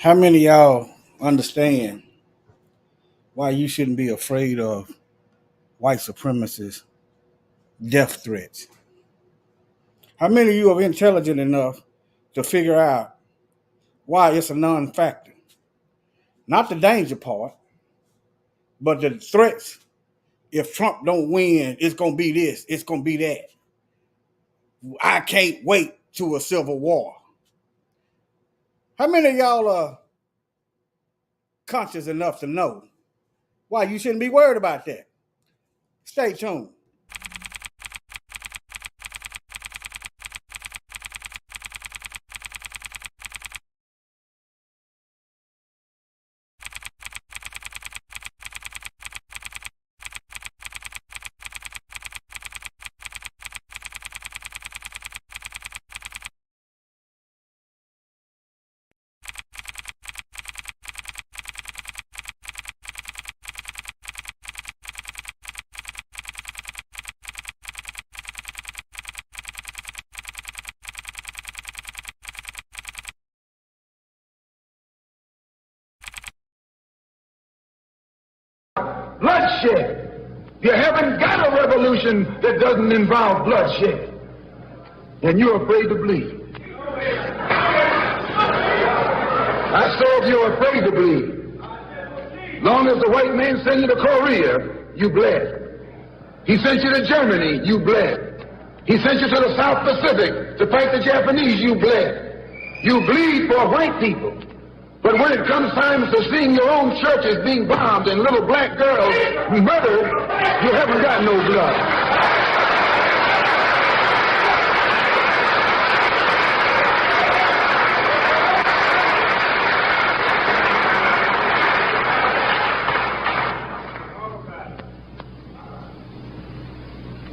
How many of y'all understand why you shouldn't be afraid of white supremacists' death threats? How many of you are intelligent enough to figure out why it's a non-factor? Not the danger part, but the threats. If Trump don't win, it's gonna be this, it's gonna be that. I can't wait to a civil war. How many of y'all are conscious enough to know why you shouldn't be worried about that? Stay tuned. Bloodshed. You haven't got a revolution that doesn't involve bloodshed. And you're afraid to bleed. I saw if you're afraid to bleed. Long as the white man sent you to Korea, you bled. He sent you to Germany, you bled. He sent you to the South Pacific to fight the Japanese, you bled. You bleed for white people. But when it comes time to seeing your own churches being bombed and little black girls murdered, you haven't got no blood.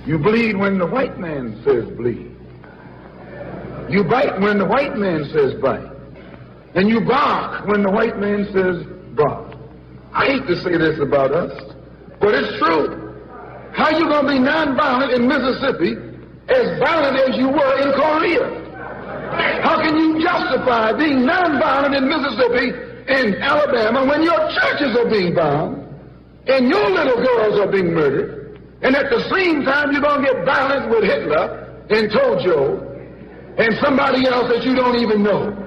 You bleed when the white man says bleed. You bite when the white man says bite. And you bark when the white man says bark. I hate to say this about us, but it's true. How you going to be nonviolent in Mississippi as violent as you were in Korea? How can you justify being nonviolent in Mississippi and Alabama when your churches are being bombed and your little girls are being murdered, and at the same time you're going to get violent with Hitler and Tojo and somebody else that you don't even know?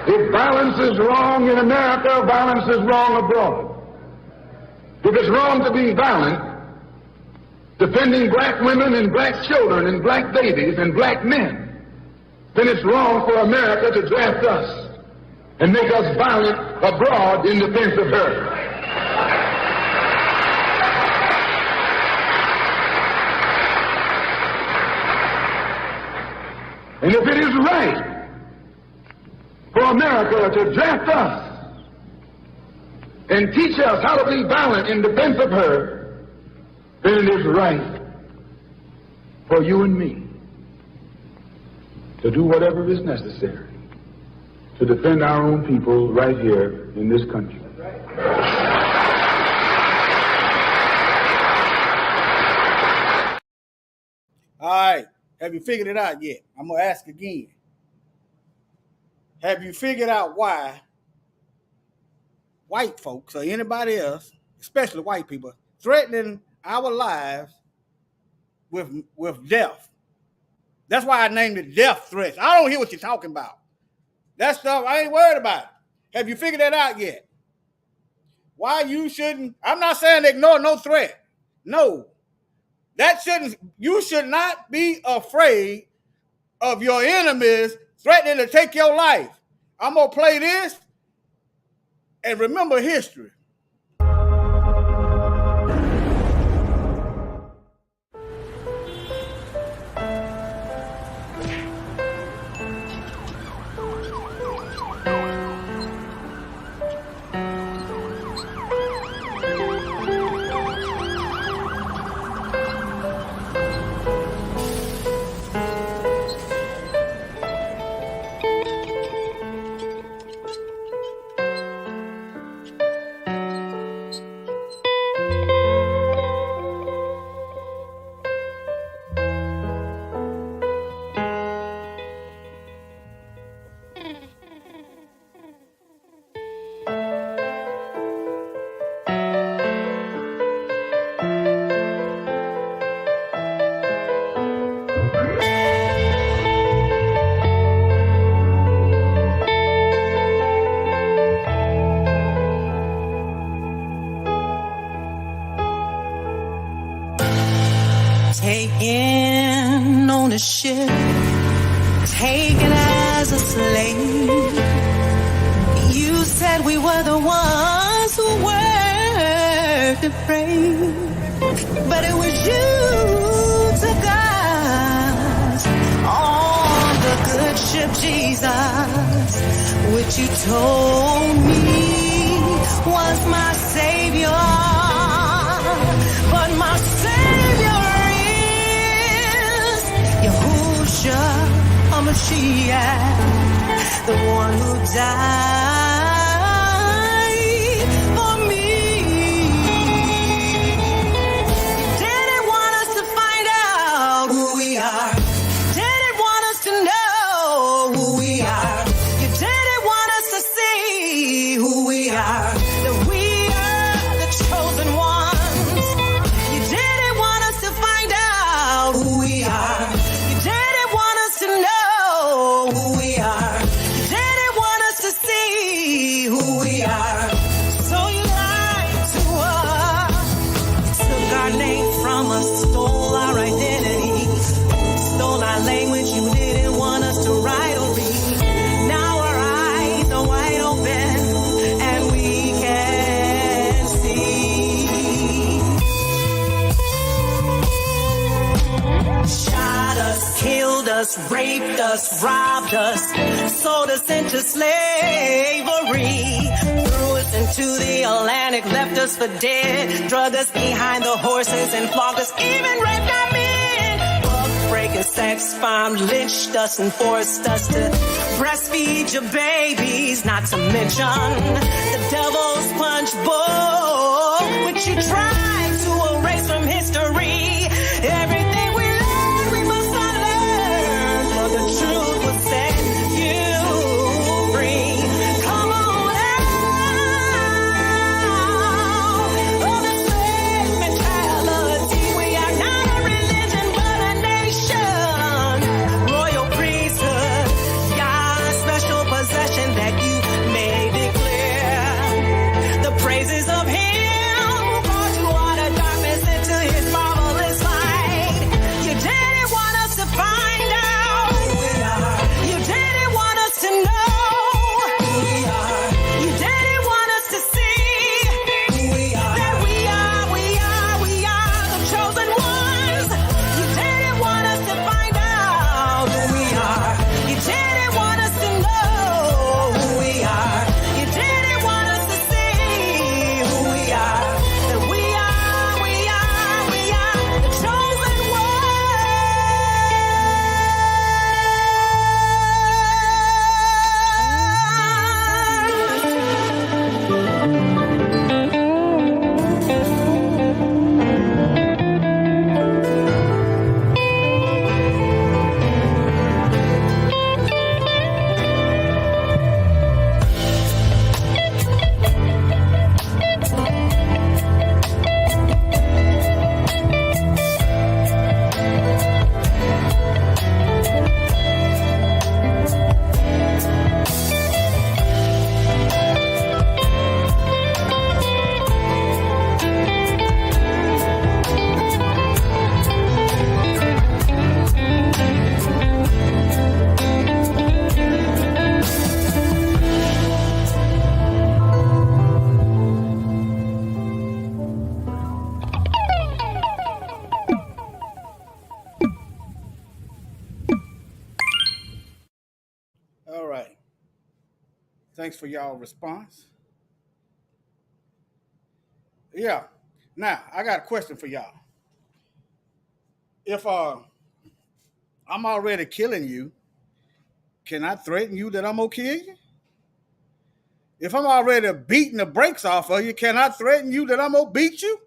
If violence is wrong in America, violence is wrong abroad. If it's wrong to be violent, defending black women and black children and black babies and black men, then it's wrong for America to draft us and make us violent abroad in defense of her. And if it is right for America to draft us and teach us how to be violent in defense of her, then it is right for you and me to do whatever is necessary to defend our own people right here in this country. All right. Have you figured it out yet? I'm going to ask again. Have you figured out why white folks or anybody else, especially white people, threatening our lives with death? That's why I named it death threats. I don't hear what you're talking about. That stuff, I ain't worried about it. Have you figured that out yet? Why you shouldn't, I'm not saying ignore no threat. No. You should not be afraid of your enemies threatening to take your life. I'm going to play this and remember history. ship, taken as a slave. You said we were the ones who were depraved, but it was you who took us on the good ship, Jesus, which you told me was my Savior. But my Savior is Yahushua HaMashiach, the one who died for me. You didn't want us to find out who we are. You didn't want us to know who we are. You didn't want us to see who we are. That we are the chosen ones. You didn't want us to find out who we are. You didn't want us to know who we are. You didn't want us to see who we are. So you lied to us. Took our name from us, stole our identity, stole our language. You didn't want us to write or read. Now our eyes are wide open and we can see. Shot us, killed us, raped us, robbed us, sold us into slavery, threw us into the Atlantic, left us for dead, drug us behind the horses and flogged us, even raped our men. Breaking sex farm, lynched us and forced us to breastfeed your babies, not to mention the devil's punch bowl, which you tried to erase from history. Everything we learned, we must unlearn, for the truth will set you free. Come on out of the slave mentality. We are not a religion, but a nation. Royal priesthood, God's special possession that you may declare the praises of Him who called you out of darkness into His marvelous light. You didn't want us to find out who we are. You didn't want us to know who we are. You didn't want us to see who we are. That we are the chosen ones. You didn't want us to find out who we are. You didn't want us to know who we are. You didn't want us to see who we are. That we are the chosen All right. Thanks for y'all response. Yeah. Now I got a question for y'all. If I'm already killing you, can I threaten you that I'm gonna kill you? If I'm already beating the brakes off of you, can I threaten you that I'm gonna beat you?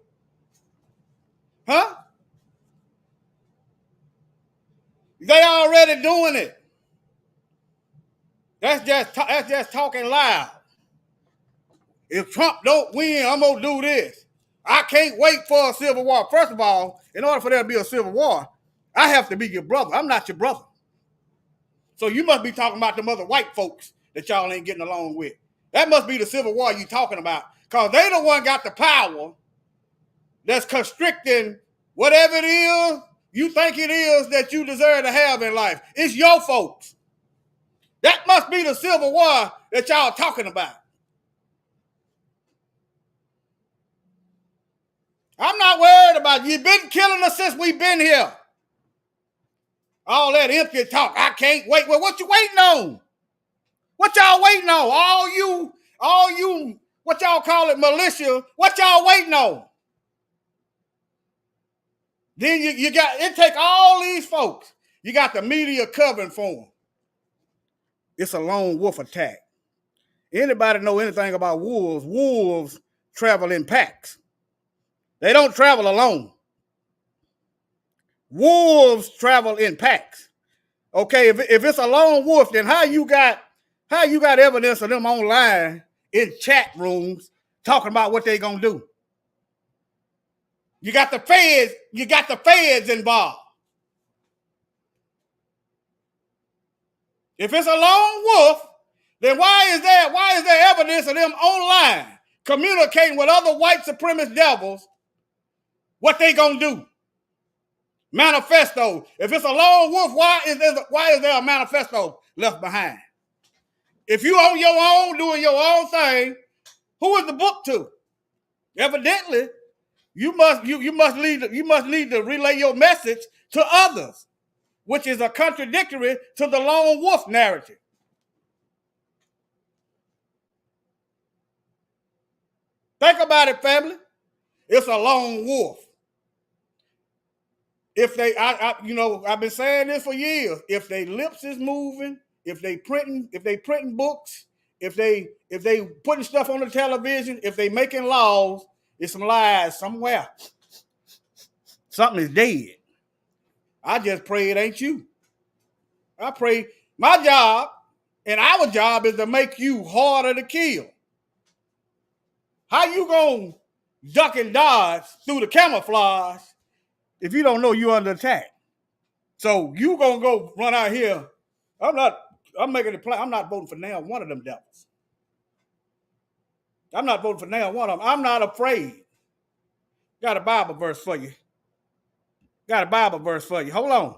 Huh? They already doing it. That's just talking loud. If Trump don't win, I'm gonna do this. I can't wait for a civil war. First of all, in order for there to be a civil war, I have to be your brother. I'm not your brother. So you must be talking about them other white folks that y'all ain't getting along with. That must be the civil war you talking about. Because they the one got the power that's constricting whatever it is you think it is that you deserve to have in life. It's your folks. That must be the Civil War that y'all talking about. I'm not worried about it. You've been killing us since we've been here. All that empty talk. I can't wait. Well, what you waiting on? What y'all waiting on? All you, what y'all call it, militia, what y'all waiting on? Then you got, it take all these folks. You got the media covering for them. It's a lone wolf attack. Anybody know anything about wolves? Wolves travel in packs. They don't travel alone. Wolves travel in packs. Okay, if it's a lone wolf, then how you got evidence of them online in chat rooms talking about what they gonna do? You got the feds involved. If it's a lone wolf, then why is there evidence of them online communicating with other white supremacist devils what they gonna do? Manifesto. If it's a lone wolf, why is there a manifesto left behind? If you on your own doing your own thing, who is the book to? Evidently, you must need to relay your message to others, which is a contradictory to the lone wolf narrative. Think about it, family. It's a lone wolf. If they, I've been saying this for years. If they lips is moving, if they printing books, if they putting stuff on the television, if they making laws, it's some lies somewhere. Something is dead. I just pray it ain't you. I pray my job and our job is to make you harder to kill. How you gonna duck and dodge through the camouflage if you don't know you're under attack? So you gonna go run out here. I'm making a plan. I'm not voting for now one of them devils. I'm not voting for now one of them. I'm not afraid. Got a Bible verse for you. Hold on.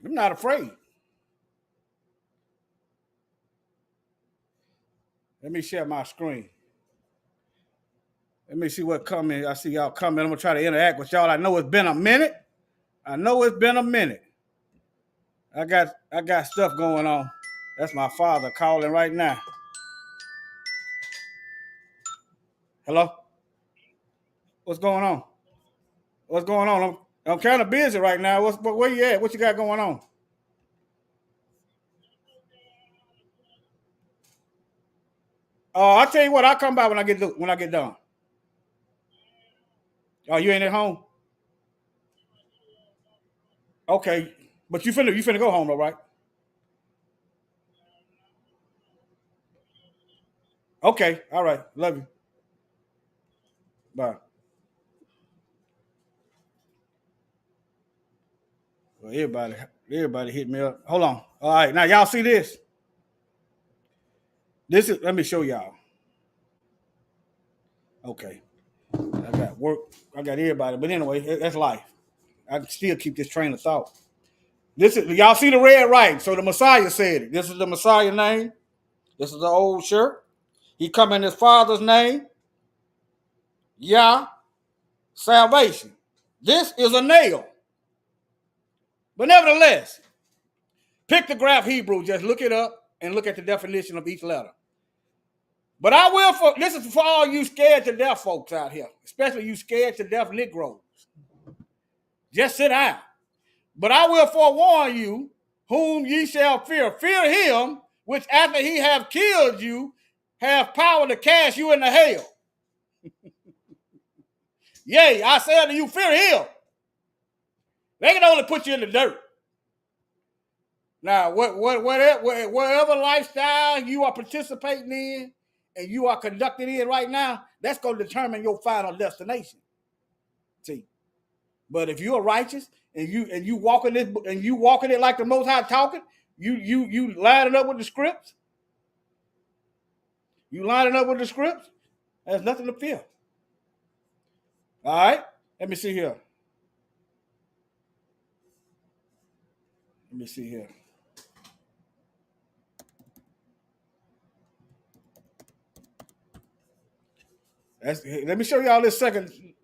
I'm not afraid. Let me share my screen. Let me see what comment. I see y'all coming. I'm going to try to interact with y'all. I know it's been a minute. I got stuff going on. That's my father calling right now. Hello? What's going on? I'm kind of busy right now. Where you at? What you got going on? I'll tell you what. I'll come by when I get done. Oh, you ain't at home? Okay, but you finna go home though, right? Okay, all right. Love you. Bye. Well, everybody hit me up. Hold on. All right, now y'all see this? Let me show y'all. Okay. I got work. I got everybody. But anyway, that's life. I can still keep this train of thought. Y'all see the red writing. So the Messiah said it. This is the Messiah name. This is the old shirt. He come in his father's name. Yah, salvation. This is a nail. But nevertheless, pictograph Hebrew, just look it up and look at the definition of each letter. But this is for all you scared to death folks out here, especially you scared to death Negroes. Just sit down. But I will forewarn you, whom ye shall fear. Fear him, which after he have killed you, have power to cast you into hell. Yea, I say unto you, fear him. They can only put you in the dirt. Now, whatever lifestyle you are participating in and you are conducting in right now, that's going to determine your final destination. See, but if you're righteous and you walking it like the Most High talking, you line it up with the scripts. You line it up with the scripts, there's nothing to fear. All right? Let me see here. Let me see here. Let me show y'all this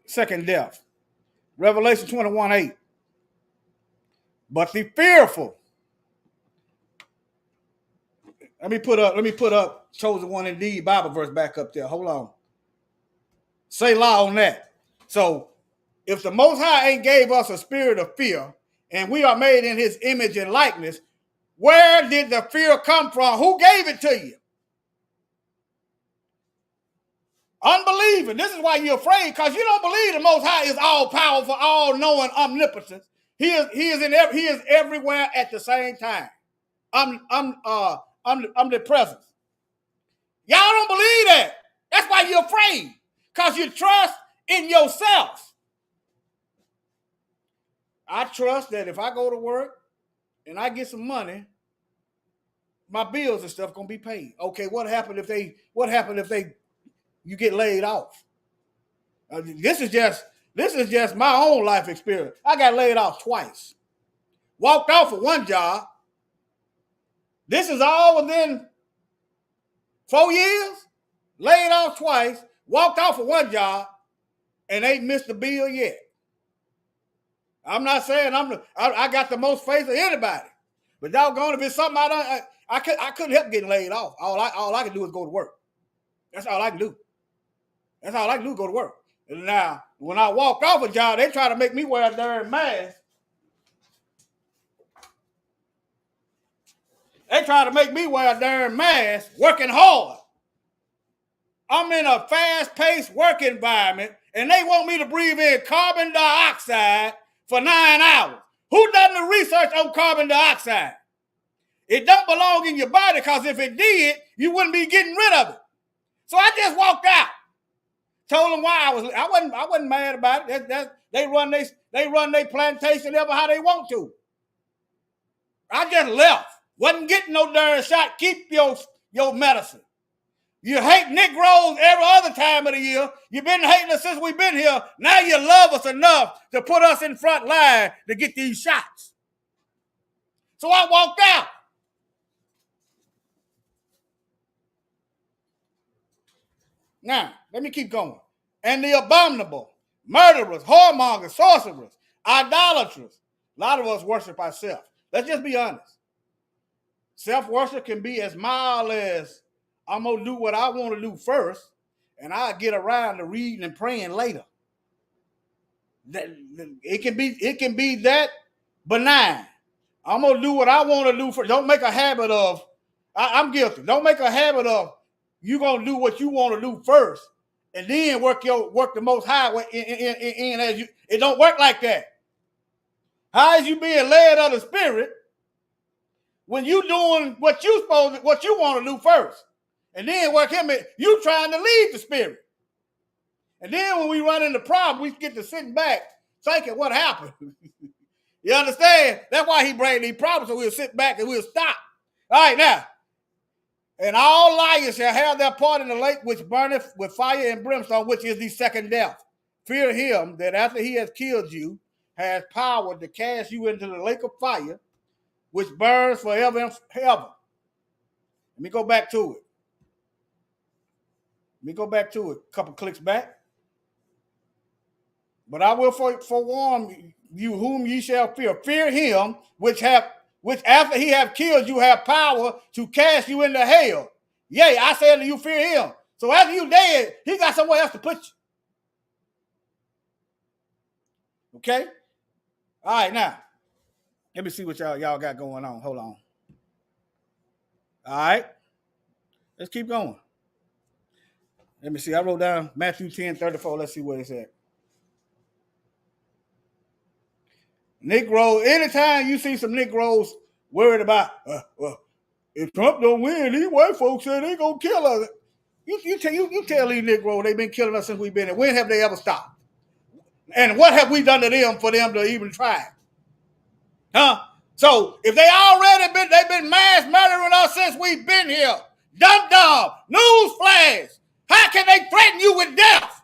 second death. Revelation 21:8. But the fearful. Let me put up Chosen One Indeed Bible verse back up there. Hold on. Say law on that. So if the Most High ain't gave us a spirit of fear, and we are made in his image and likeness, where did the fear come from? Who gave it to you? Unbelieving. This is why you're afraid, because you don't believe the Most High is all powerful, all knowing, omnipotent. He is everywhere at the same time. Omnipresent. Y'all don't believe that. That's why you're afraid, because you trust in yourself. I trust that if I go to work and I get some money, my bills and stuff gonna be paid. Okay, what happened if you get laid off? This is just my own life experience. I got laid off twice. Walked off of one job. This is all within 4 years. Laid off twice. Walked off of one job, and ain't missed a bill yet. I'm not saying I got the most faith of anybody, but doggone if it's something I couldn't help getting laid off. All I can do is go to work. That's all I can do. That's all I can do, go to work. And now, when I walk off a job, they try to make me wear a darn mask. They try to make me wear a darn mask, working hard. I'm in a fast-paced work environment, and they want me to breathe in carbon dioxide for 9 hours. Who done the research on carbon dioxide? It don't belong in your body, because if it did, you wouldn't be getting rid of it. So I just walked out. Told them why I wasn't mad about it. They run their plantation ever how they want to. I just left. Wasn't getting no darn shot. Keep your medicine. You hate Negroes every other time of the year. You've been hating us since we've been here. Now you love us enough to put us in front line to get these shots. So I walked out. Now, let me keep going. And the abominable, murderers, whoremongers, sorcerers, idolaters. A lot of us worship ourselves. Let's just be honest. Self-worship can be as mild as I'm going to do what I want to do first, and I'll get around to reading and praying later. It can be that benign. I'm going to do what I want to do first. Don't make a habit of, I'm guilty. Don't make a habit of, you're going to do what you want to do first, and then work the Most High in as you. It don't work like that. How is you being led of the Spirit when you doing what you want to do first, and then work him in? You trying to lead the Spirit, and then when we run into problems, we get to sitting back thinking, what happened? You understand? That's why he bring these problems, so we'll sit back and we'll stop. All right, now. And all liars shall have their part in the lake which burneth with fire and brimstone, which is the second death. Fear him that after he has killed you, has power to cast you into the lake of fire, which burns forever and ever. Let me go back to it. A couple clicks back. But I will forewarn you whom ye shall fear. Fear him which after he have killed you have power to cast you into hell. Yea, I say unto you, fear him. So after you dead, he got somewhere else to put you. Okay? All right, now. Let me see what y'all got going on. Hold on. All right. Let's keep going. Let me see. I wrote down Matthew 10:34. Let's see what it said. Negro, anytime you see some Negroes worried about, if Trump don't win, these white folks say they gonna kill us. You tell these Negroes they've been killing us since we've been here. When have they ever stopped? And what have we done to them for them to even try? Huh? So if they've been mass murdering us since we've been here, Dum-dum. News flash. How can they threaten you with death?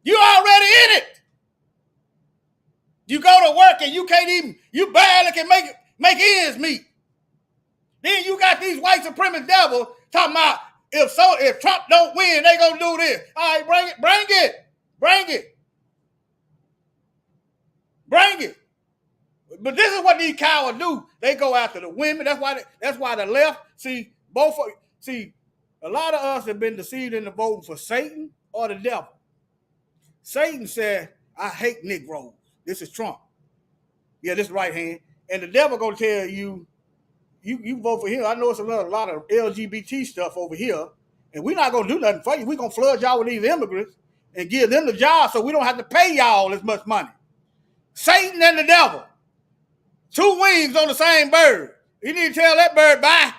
You already in it. You go to work and you barely can make ends meet. Then you got these white supremacist devils talking about if Trump don't win, they gonna do this. All right, bring it. But this is what these cowards do. They go after the women. That's why the left see a lot of us have been deceived into voting for Satan or the devil. Satan said, "I hate Negroes." This is Trump. Yeah, this right hand. And the devil gonna tell you, you vote for him. I know it's a lot of LGBT stuff over here, and we're not gonna do nothing for you. We're gonna flood y'all with these immigrants and give them the job so we don't have to pay y'all as much money. Satan and the devil. Two wings on the same bird. You need to tell that bird bye.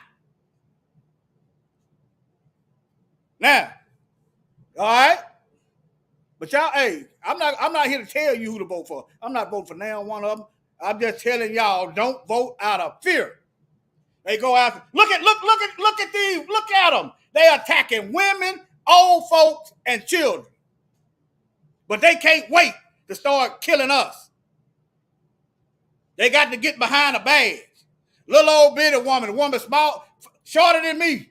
Now, all right? But y'all, hey, I'm not here to tell you who to vote for. I'm not voting for now one of them. I'm just telling y'all, don't vote out of fear. They go after. Look at these. Look at them. They attacking women, old folks, and children. But they can't wait to start killing us. They got to get behind a badge. Little old bitty woman small, shorter than me.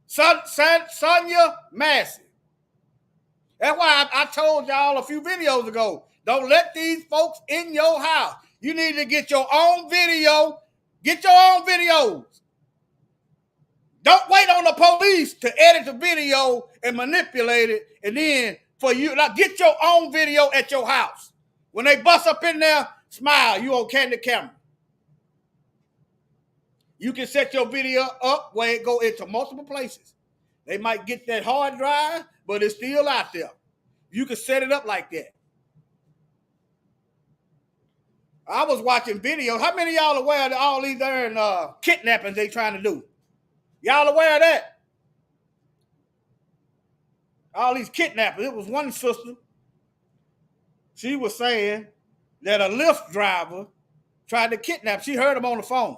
Sonia Massey. That's why I told y'all a few videos ago, don't let these folks in your house. You need to get your own video. Get your own videos. Don't wait on the police to edit the video and manipulate it, and then for you, like, get your own video at your house. When they bust up in there, smile. You on candid camera. You can set your video up where it go into multiple places. They might get that hard drive, but it's still out there. You can set it up like that. I was watching videos. How many of y'all aware of all these darn kidnappings they trying to do? Y'all aware of that? All these kidnappings. It was one sister. She was saying that a Lyft driver tried to kidnap. She heard him on the phone.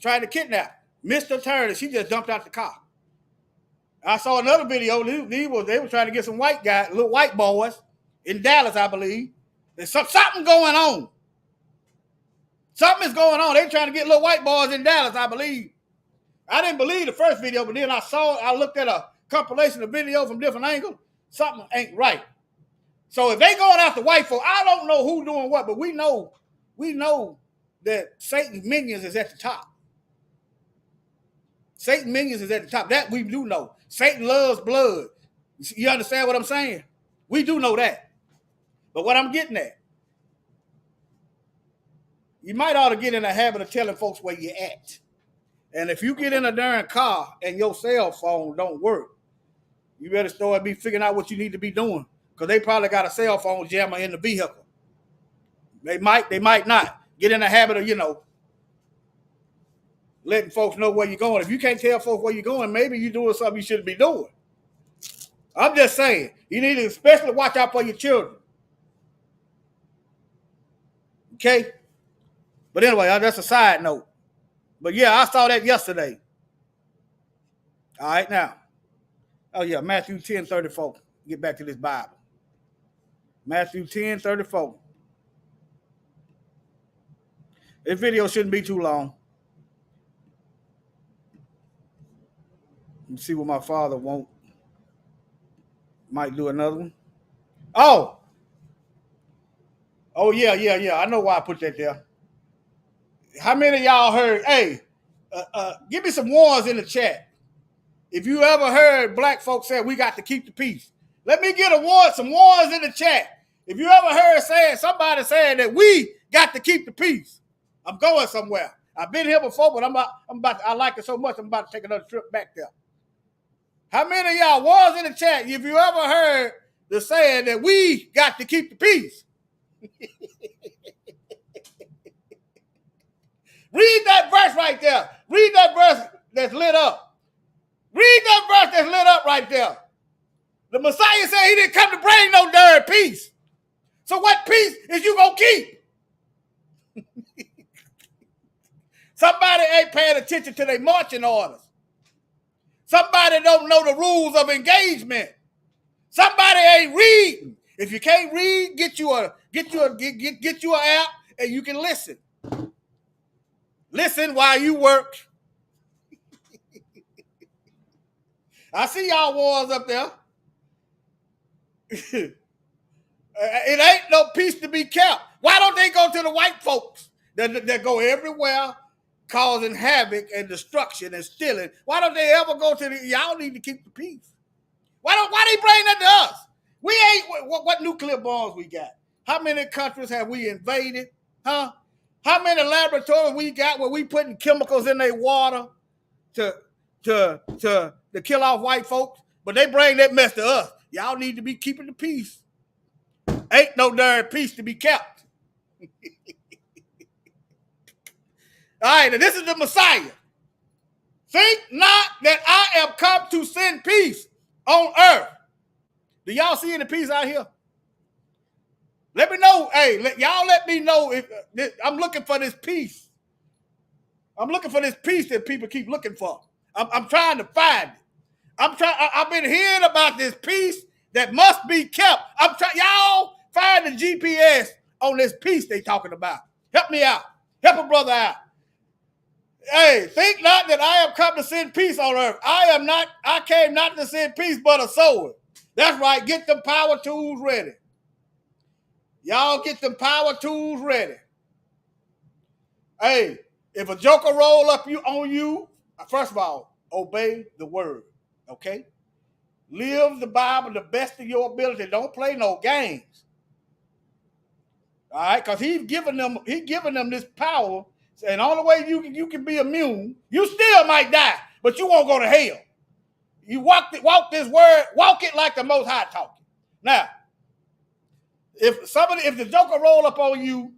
Tried to kidnap. Mr. Turner, she just jumped out the car. I saw another video. They were trying to get some white guys, little white boys in Dallas, I believe. There's something going on. Something is going on. They're trying to get little white boys in Dallas, I believe. I didn't believe the first video, but then I looked at a compilation of videos from different angles. Something ain't right. So if they going after white folk, I don't know who doing what, but we know that Satan's minions is at the top. Satan's minions is at the top. That we do know. Satan loves blood. You understand what I'm saying? We do know that. But what I'm getting at, you might ought to get in the habit of telling folks where you're at. And if you get in a darn car and your cell phone don't work, you better start figuring out what you need to be doing. Because they probably got a cell phone jammer in the vehicle. They might not. Get in the habit of, letting folks know where you're going. If you can't tell folks where you're going, maybe you're doing something you shouldn't be doing. I'm just saying, you need to especially watch out for your children. Okay? But anyway, that's a side note. But yeah, I saw that yesterday. All right, now. Oh yeah, Matthew 10:34. Get back to this Bible. Matthew 10:34. This video shouldn't be too long. Let me see what my father won't. Might do another one. Oh yeah. I know why I put that there. How many of y'all heard, hey, give me some ones in the chat. If you ever heard black folks say we got to keep the peace. Let me get some ones in the chat. If you ever heard somebody saying that we got to keep the peace. I'm going somewhere. I've been here before, but I like it so much, I'm about to take another trip back there. How many of y'all was in the chat? If you ever heard the saying that we got to keep the peace? Read that verse right there. Read that verse that's lit up. Read that verse that's lit up right there. The Messiah said he didn't come to bring no darn peace. So what peace is you going to keep? Somebody ain't paying attention to their marching orders. Somebody don't know the rules of engagement. Somebody ain't reading. If you can't read, get you an app and you can listen. Listen while you work. I see y'all wars up there. It ain't no peace to be kept. Why don't they go to the white folks that go everywhere causing havoc and destruction and stealing? Why don't they ever go to y'all need to keep the peace? Why they bring that to us? We ain't, what nuclear bombs we got? How many countries have we invaded? Huh? How many laboratories we got where we putting chemicals in their water to kill off white folks? But they bring that mess to us. Y'all need to be keeping the peace. Ain't no darn peace to be kept. All right, and this is the Messiah. Think not that I am come to send peace on earth. Do y'all see any peace out here? Let me know. Hey, y'all let me know if I'm looking for this peace. I'm looking for this peace that people keep looking for. I'm trying to find it. I've been hearing about this peace that must be kept. Y'all find the GPS on this peace they talking about. Help me out. Help a brother out. Hey, think not that I am come to send peace on earth. I came not to send peace, but a sword. That's right. Get them power tools ready. Y'all get them power tools ready. Hey, if a joker roll up on you, first of all, obey the word. Okay? Live the Bible the best of your ability. Don't play no games. All right? Because he's giving them this power. And the only way you can be immune, you still might die, but you won't go to hell. You walk this word, walk it like the Most High talking. Now, if the joker roll up on you,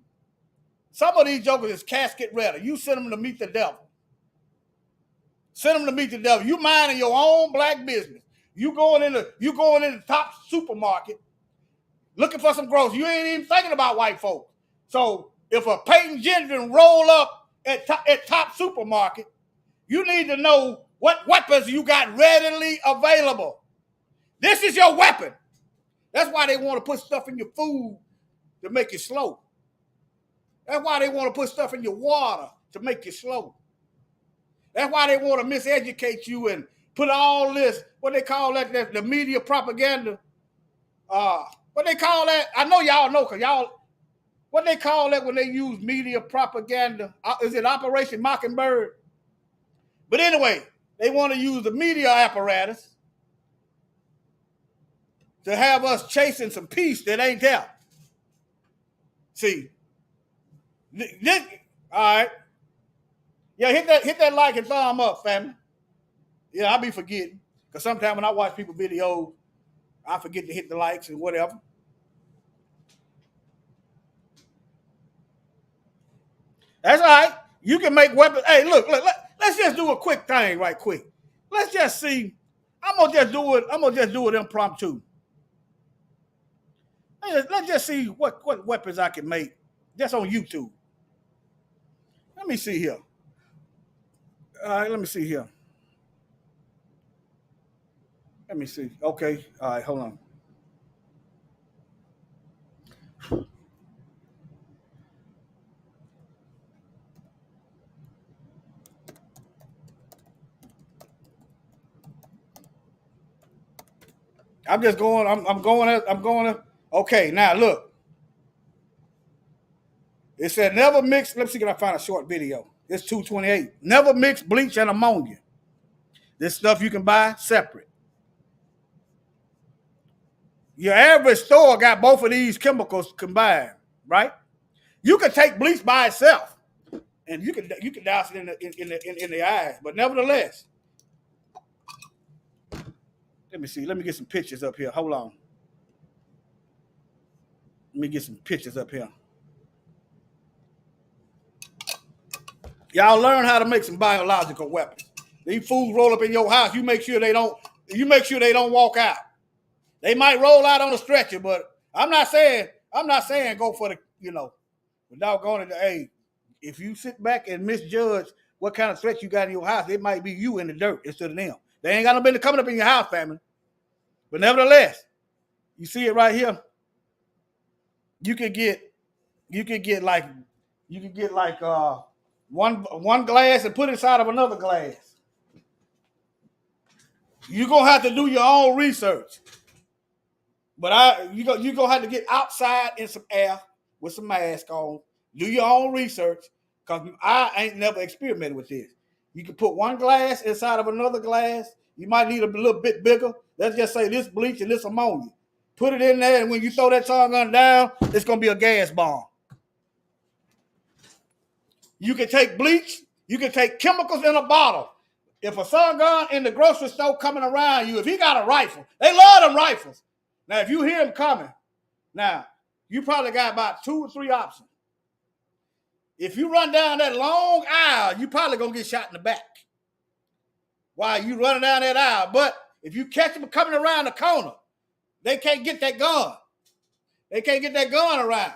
some of these jokers is casket ready. You send them to meet the devil. Send them to meet the devil. You minding your own black business. You going in the top supermarket looking for some groceries. You ain't even thinking about white folks. So if a Peyton Gendron roll up at top supermarket, you need to know what weapons you got readily available. This is your weapon. That's why they want to put stuff in your food to make you slow. That's why they want to put stuff in your water to make you slow. That's why they want to miseducate you and put all this, what they call that the media propaganda. What they call that? I know y'all know, because y'all, what they call that when they use media propaganda? Is it Operation Mockingbird? But anyway, they want to use the media apparatus to have us chasing some peace that ain't there. See, this, all right. Yeah, hit that like and thumb up, family. Yeah, I'll be forgetting. Because sometimes when I watch people videos, I forget to hit the likes and whatever. That's all right. You can make weapons. Hey, look, let's just do a quick thing right quick. Let's just see. I'm gonna just do it impromptu. Let's just see what weapons I can make just on YouTube. Let me see here. All right, let me see here. Let me see. Okay. All right, hold on. I'm just going. I'm going. Okay, now look. It said never mix. Let's see if I find a short video. It's 2:28. Never mix bleach and ammonia. This stuff you can buy separate. Your average store got both of these chemicals combined, right? You can take bleach by itself, and you can douse it in the eyes. But nevertheless, let me see. Let me get some pictures up here. Hold on. Let me get some pictures up here. Y'all learn how to make some biological weapons. These fools roll up in your house. You make sure they don't walk out. They might roll out on a stretcher, but I'm not saying go for the, but doggone it, hey, if you sit back and misjudge what kind of threat you got in your house, it might be you in the dirt instead of them. They ain't got no business coming up in your house, family. But nevertheless, you see it right here. You could get like one glass and put it inside of another glass. You're gonna have to do your own research. But you're gonna have to get outside in some air with some mask on. Do your own research, because I ain't never experimented with this. You can put one glass inside of another glass. You might need a little bit bigger. Let's just say this bleach and this ammonia. Put it in there, and when you throw that tongue gun down, it's gonna be a gas bomb. You can take bleach. You can take chemicals in a bottle. If a sun gun in the grocery store coming around you, if he got a rifle, they love them rifles. Now, if you hear him coming, now, you probably got about 2 or 3 options. If you run down that long aisle, you probably going to get shot in the back while you running down that aisle. But if you catch them coming around the corner, they can't get that gun. They can't get that gun around.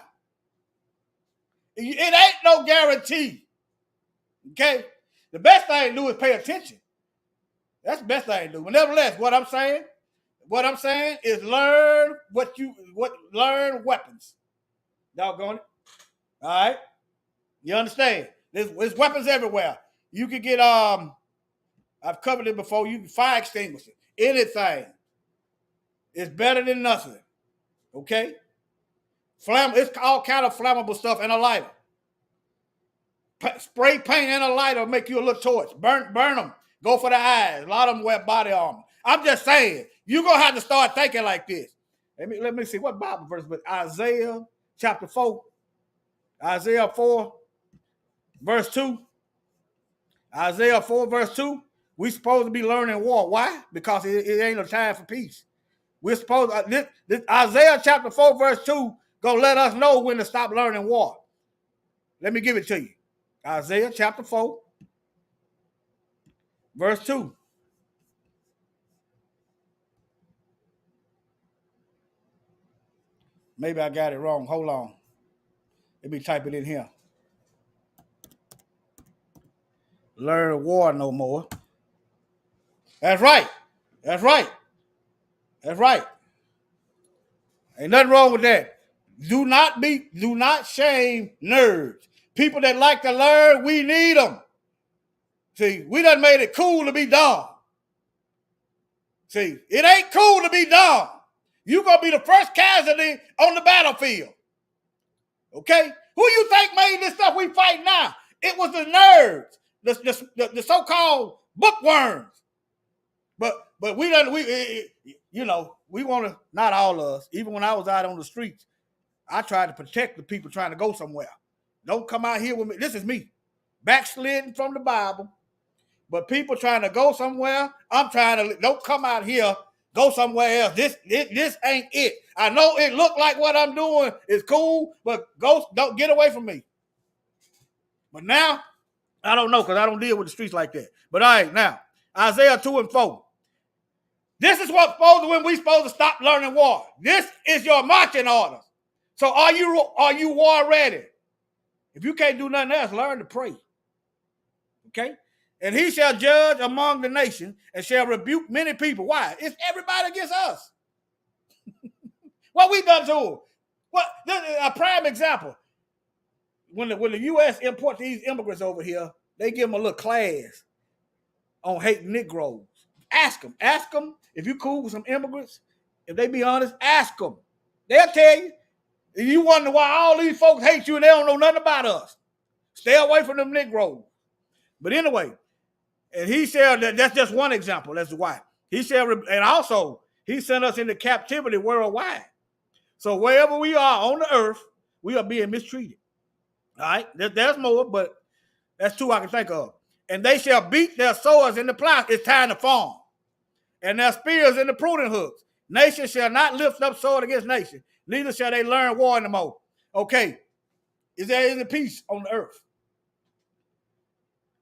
It ain't no guarantee. Okay? The best thing to do is pay attention. That's the best thing to do. But nevertheless, what I'm saying is learn learn weapons. Doggone it. All right? You understand? There's weapons everywhere. You can get I've covered it before, you can fire extinguisher. Anything. It's better than nothing. Okay? It's all kind of flammable stuff and a lighter. Spray paint and a lighter will make you a little torch. Burn them. Go for the eyes. A lot of them wear body armor. I'm just saying, you're going to have to start thinking like this. Let me see what Bible verse, but Isaiah chapter 4. Isaiah 4 verse 2. Isaiah 4 verse 2. We're supposed to be learning war. Why? Because it ain't no time for peace. We're supposed this Isaiah chapter 4 verse 2 gonna let us know when to stop learning war. Let me give it to you. Isaiah chapter 4 verse 2. Maybe I got it wrong. Hold on. Let me type it in here. Learn war no more. That's right. That's right. That's right. Ain't nothing wrong with that. Do not shame nerds. People that like to learn, we need them. See, we done made it cool to be dumb. See, it ain't cool to be dumb. You're going to be the first casualty on the battlefield. Okay? Who you think made this stuff we fight now? It was the nerds, the so-called bookworms. But we want to, not all of us, even when I was out on the streets, I tried to protect the people trying to go somewhere. Don't come out here with me. This is me, backsliding from the Bible. But people trying to go somewhere, I'm trying to, don't come out here, go somewhere else. This ain't it. I know it look like what I'm doing is cool, but don't get away from me. But now, I don't know, because I don't deal with the streets like that. But all right, now, Isaiah 2 and 4. This is what's supposed to when we supposed to stop learning war. This is your marching orders. So are you war ready? If you can't do nothing else, learn to pray. Okay? And he shall judge among the nations and shall rebuke many people. Why? It's everybody against us. What we done to them? A prime example. When the U.S. import these immigrants over here, they give them a little class on hating Negroes. Ask them if you cool with some immigrants. If they be honest, ask them. They'll tell you. If you wonder why all these folks hate you and they don't know nothing about us, stay away from them Negroes. But anyway, and he said that's just one example. That's why he said, and also he sent us into captivity worldwide. So wherever we are on the earth, we are being mistreated. All right, there's more, but that's 2 I can think of. And they shall beat their swords in the plow. It's time to farm. And their spears in the pruning hooks. Nation shall not lift up sword against nation. Neither shall they learn war anymore. Okay. Is there any peace on the earth?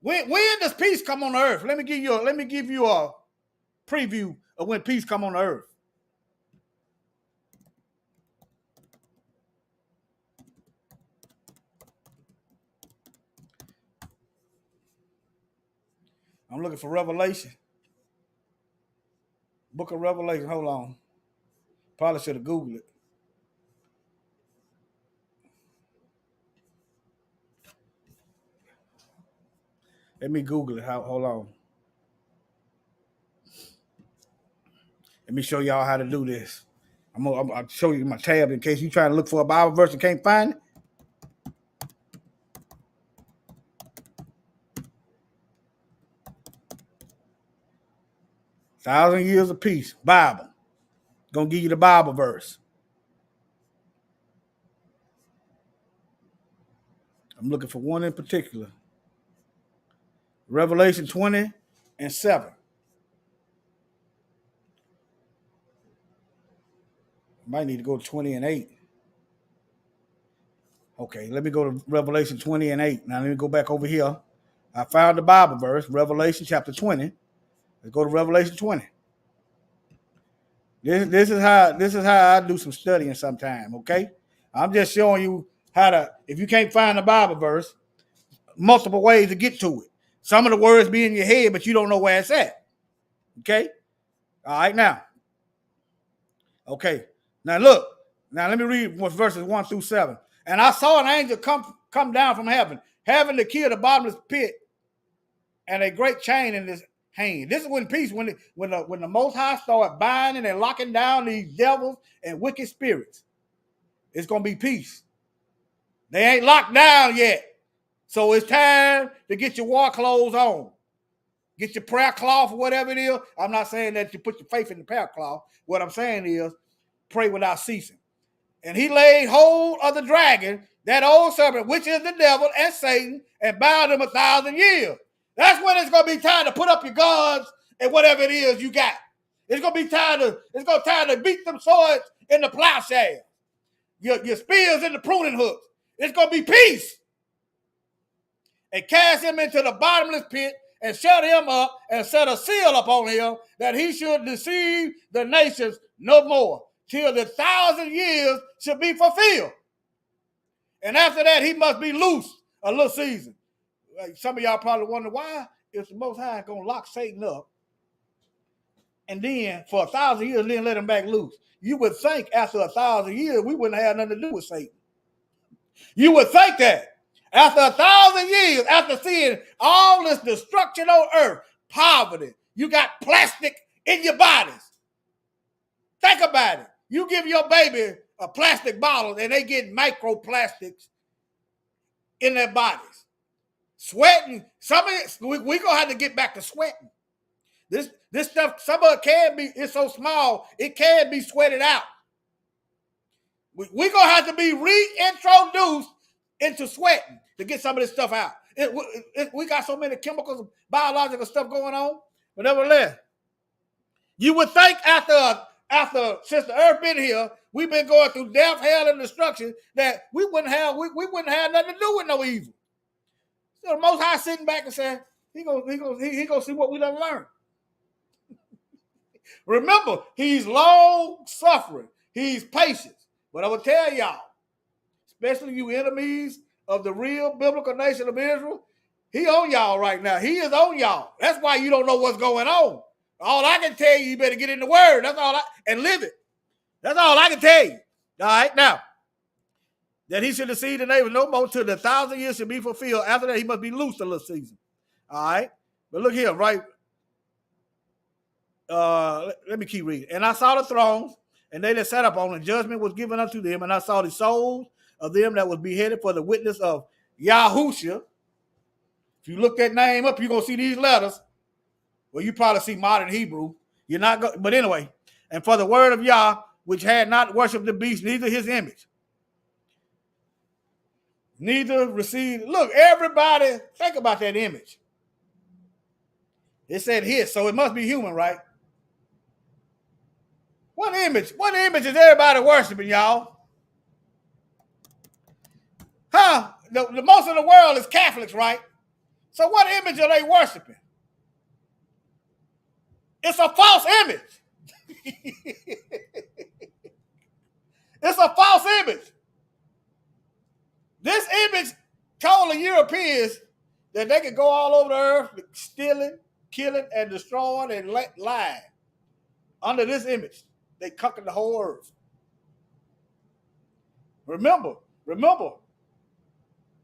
When does peace come on the earth? Let me give you a preview of when peace come on the earth. I'm looking for Revelation. Book of Revelation. Hold on. Probably should have Googled it. Let me Google it. Hold on. Let me show y'all how to do this. I'll show you my tab in case you trying to look for a Bible verse and can't find it. Thousand Years of Peace, Bible. Gonna give you the Bible verse. I'm looking for one in particular. Revelation 20 and 7. Might need to go to 20 and 8. Okay, let me go to Revelation 20 and 8. Now let me go back over here. I found the Bible verse, Revelation chapter 20. Let's go to Revelation 20. This is how I do some studying sometime, okay? I'm just showing you how to, if you can't find the Bible verse, multiple ways to get to it. Some of the words be in your head, but you don't know where it's at. Okay? All right, now. Okay. Now look. Now let me read verses 1 through 7. And I saw an angel come down from heaven, having the key of the bottomless pit and a great chain in his hand. This is when peace, when the Most High started binding and locking down these devils and wicked spirits. It's going to be peace. They ain't locked down yet. So it's time to get your war clothes on. Get your prayer cloth or whatever it is. I'm not saying that you put your faith in the prayer cloth. What I'm saying is pray without ceasing. And he laid hold of the dragon, that old serpent, which is the devil and Satan, and bound him 1,000 years. That's when it's going to be time to put up your guns and whatever it is you got. It's going to be time to beat them swords in the plowshare. Your spears in the pruning hooks. It's going to be peace. And cast him into the bottomless pit and shut him up and set a seal upon him that he should deceive the nations no more till the 1,000 years should be fulfilled. And after that, he must be loose a little season. Some of y'all probably wonder why is the Most High going to lock Satan up and then for 1,000 years then let him back loose. You would think after 1,000 years we wouldn't have nothing to do with Satan. You would think that. After 1,000 years, after seeing all this destruction on earth, poverty, you got plastic in your bodies. Think about it. You give your baby a plastic bottle and they get microplastics in their bodies. Sweating, some of it, we're going to have to get back to sweating. This stuff, some of it can be, it's so small, it can be sweated out. We're going to have to be reintroduced into sweating to get some of this stuff out. We got so many chemicals, biological stuff going on. But nevertheless, you would think after since the earth been here, we've been going through death, hell, and destruction, that we wouldn't have nothing to do with no evil. So the Most High sitting back and saying, he gonna see what we done learned. Remember, he's long suffering, he's patient. But I will tell y'all, especially you enemies of the real biblical nation of Israel, he on y'all right now. He is on y'all. That's why you don't know what's going on. All I can tell you, you better get in the word. That's all and live it. That's all I can tell you. All right, now, that he should deceive the neighbors no more till the 1,000 years should be fulfilled. After that, he must be loosed a little season. All right, but look here, right? Let me keep reading. And I saw the thrones, and they that sat up on, and judgment was given unto them, and I saw the souls of them that was beheaded for the witness of Yahushua. If you look that name up, you're going to see these letters. Well, you probably see modern Hebrew. You're not going, but anyway, and for the word of Yah, which had not worshipped the beast, neither his image, neither received. Look, everybody, think about that image. It said his, so it must be human, right? What image is everybody worshiping, y'all? Huh? The most of the world is Catholics, right? So what image are they worshiping? It's a false image. It's a false image. This image told the Europeans that they could go all over the earth stealing, killing and destroying and lying. Under this image, they conquered the whole earth. Remember,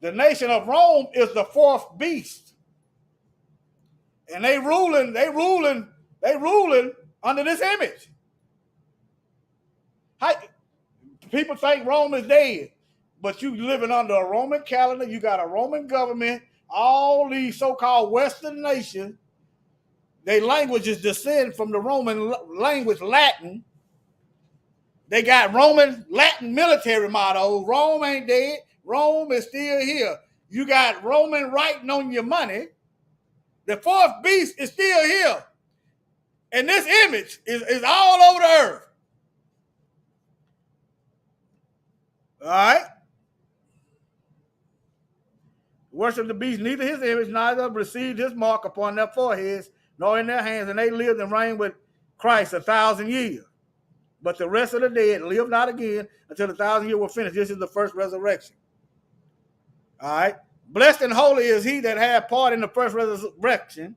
the nation of Rome is the fourth beast. And they ruling under this image. People think Rome is dead, but you living under a Roman calendar. You got a Roman government. All these so-called Western nations, their languages descend from the Roman language, Latin. They got Roman Latin military mottos. Rome ain't dead. Rome is still here. You got Roman writing on your money. The fourth beast is still here. And this image is all over the earth. All right? Worship the beast, neither his image, neither received his mark upon their foreheads, nor in their hands, and they lived and reigned with Christ 1,000 years. But the rest of the dead lived not again until the 1,000 years were finished. This is the first resurrection. All right? Blessed and holy is he that hath part in the first resurrection.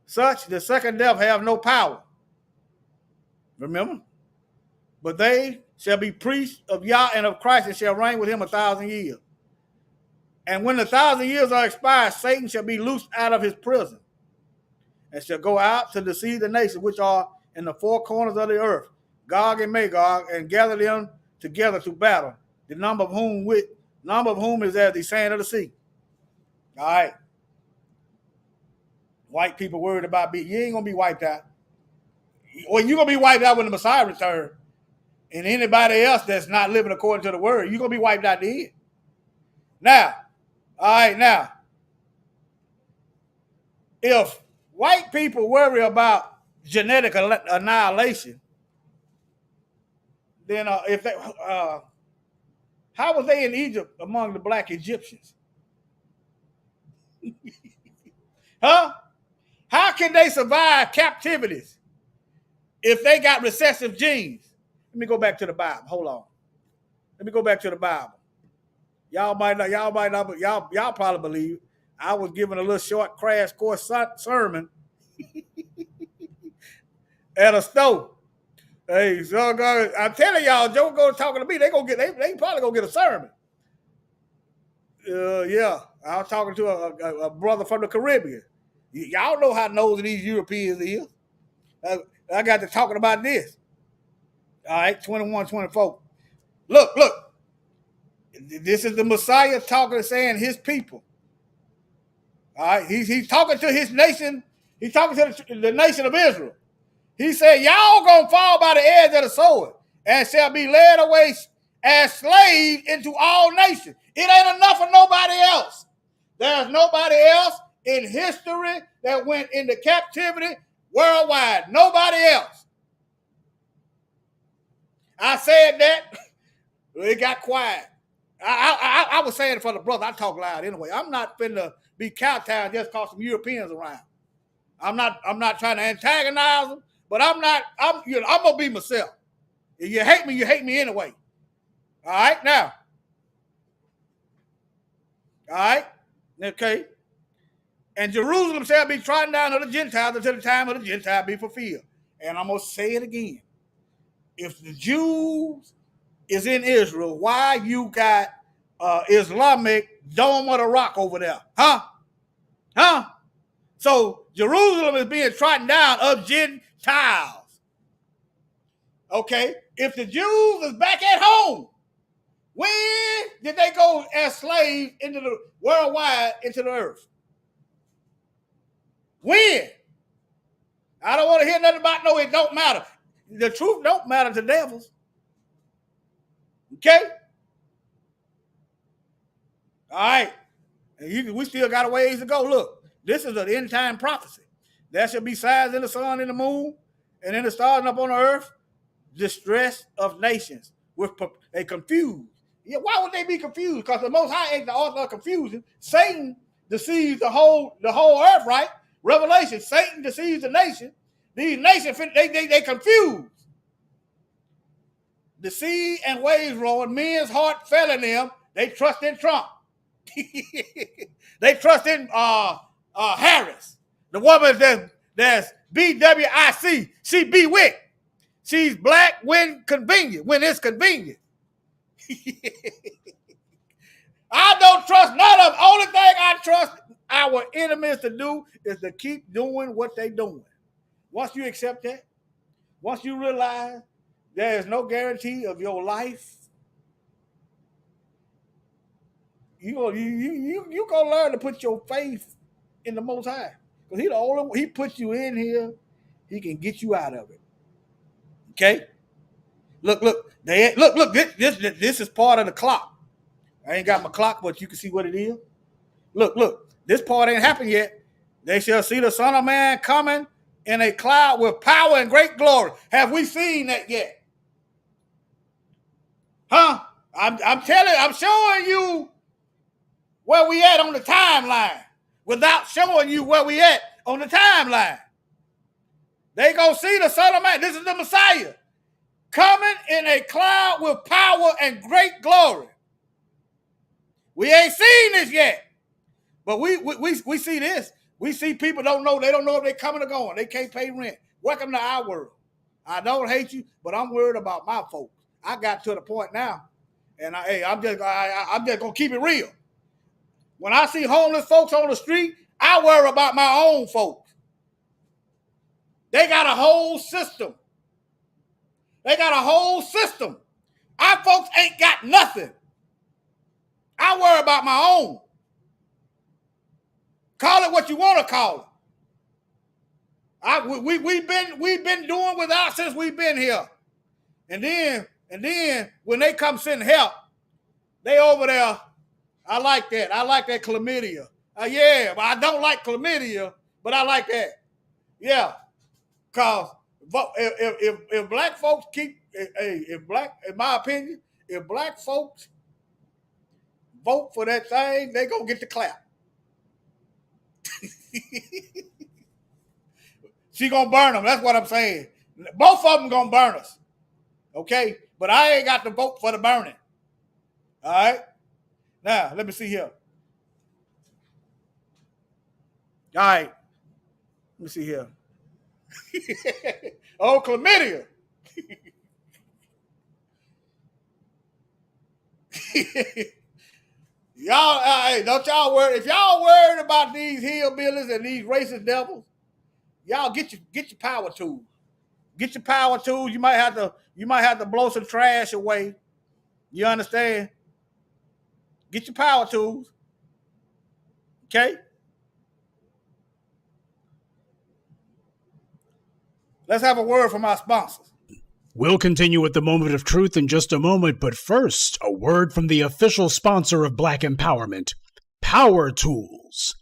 Such the second death have no power. Remember? But they shall be priests of Yah and of Christ, and shall reign with him 1,000 years. And when the 1,000 years are expired, Satan shall be loosed out of his prison, and shall go out to deceive the nations which are in the four corners of the earth, Gog and Magog, and gather them together to battle, the number of whom is as the sand of the sea. All right. White people worried about being, you ain't going to be wiped out. Or you're going to be wiped out when the Messiah returns. And anybody else that's not living according to the word, you're going to be wiped out the end. Now, all right, now, if white people worry about genetic annihilation, then how was they in Egypt among the black Egyptians? Huh? How can they survive captivities if they got recessive genes? Let me go back to the Bible. Hold on. Let me go back to the Bible. Y'all might not, but y'all probably believe. I was given a little short crash course sermon at a store. Hey, so I'm telling y'all, Joe go talking to me. They probably gonna get a sermon. Yeah, I was talking to a brother from the Caribbean. Y'all know how nosy these Europeans is. I got to talking about this. All right, 21, 24. Look. This is the Messiah talking, saying his people. All right, he's talking to his nation. He's talking to the nation of Israel. He said, y'all gonna fall by the edge of the sword and shall be led away as slaves into all nations. It ain't enough for nobody else. There's nobody else in history that went into captivity worldwide. Nobody else. I said that. It got quiet. I was saying it for the brother. I talk loud anyway. I'm not finna be kowtowing just cause some Europeans around. I'm not trying to antagonize them, but I'm gonna be myself. If you hate me anyway. All right, now. All right, okay. And Jerusalem shall be trodden down of the Gentiles until the time of the Gentile be fulfilled. And I'm gonna say it again. If the Jews is in Israel, why you got Islamic Dome of the Rock over there? Huh? So Jerusalem is being trodden down of Gentiles. Okay? If the Jews is back at home, when did they go as slaves into the worldwide, into the earth? When? I don't want to hear nothing about no, it don't matter. The truth don't matter to devils. Okay? All right. And we still got a ways to go. Look, this is an end time prophecy. There shall be signs in the sun, in the moon, and in the stars and up on the earth. Distress of nations. They confused. Yeah, why would they be confused? Because the Most High ain't the author of confusion. Satan deceives the whole earth, right? Revelation. Satan deceives the nation. These nations, they confused. The sea and waves roared, men's heart fell in them. They trust in Trump. They trust in Harris. The woman that's BWIC, she be with. She's black when convenient, when it's convenient. I don't trust none of them. Only thing I trust our enemies to do is to keep doing what they're doing. Once you accept that, once you realize there is no guarantee of your life, you gonna learn to put your faith in the Most High, because He the only one. He put you in here, He can get you out of it. Okay. Look. This is part of the clock. I ain't got my clock, but you can see what it is. Look. This part ain't happened yet. They shall see the Son of Man coming in a cloud with power and great glory. Have we seen that yet? Huh? I'm showing you where we at on the timeline without showing you where we at on the timeline. They gonna see the Son of Man. This is the Messiah coming in a cloud with power and great glory. We ain't seen this yet, but we see this. We see people don't know. They don't know if they're coming or going. They can't pay rent. Welcome to our world. I don't hate you, but I'm worried about my folks. I got to the point now, and I'm just gonna keep it real. When I see homeless folks on the street, I worry about my own folks. They got a whole system. Our folks ain't got nothing. I worry about my own. Call it what you want to call it. We've been doing without since we've been here. And then when they come send help, they over there. I like that. I like that chlamydia. Yeah, but I don't like chlamydia, but I like that. Yeah, cause if black folks keep in my opinion, if black folks vote for that thing, they gonna get the clap. She gonna burn them. That's what I'm saying. Both of them gonna burn us. Okay, but I ain't got to vote for the burning. All right. Now let me see here. All right. Let me see here. Oh, chlamydia. Y'all, hey, don't y'all worry. If y'all worried about these hillbillies and these racist devils, y'all get your power tools. Get your power tools. You might have to blow some trash away. You understand? Get your power tools. Okay? Let's have a word from our sponsors. We'll continue with the moment of truth in just a moment, but first, a word from the official sponsor of Black Empowerment, Power Tools.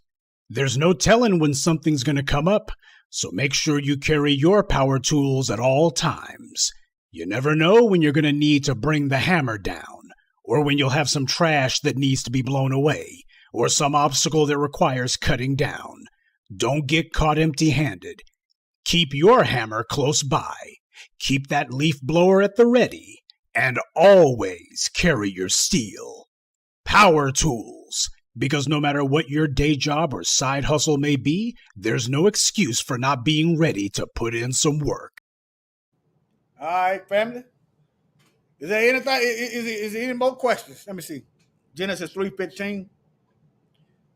There's no telling when something's going to come up, so make sure you carry your power tools at all times. You never know when you're going to need to bring the hammer down, or when you'll have some trash that needs to be blown away, or some obstacle that requires cutting down. Don't get caught empty-handed. Keep your hammer close by. Keep that leaf blower at the ready. And always carry your steel. Power tools. Because no matter what your day job or side hustle may be, there's no excuse for not being ready to put in some work. All right, family. Is there anything? Is there any more questions? Let me see. Genesis 3:15.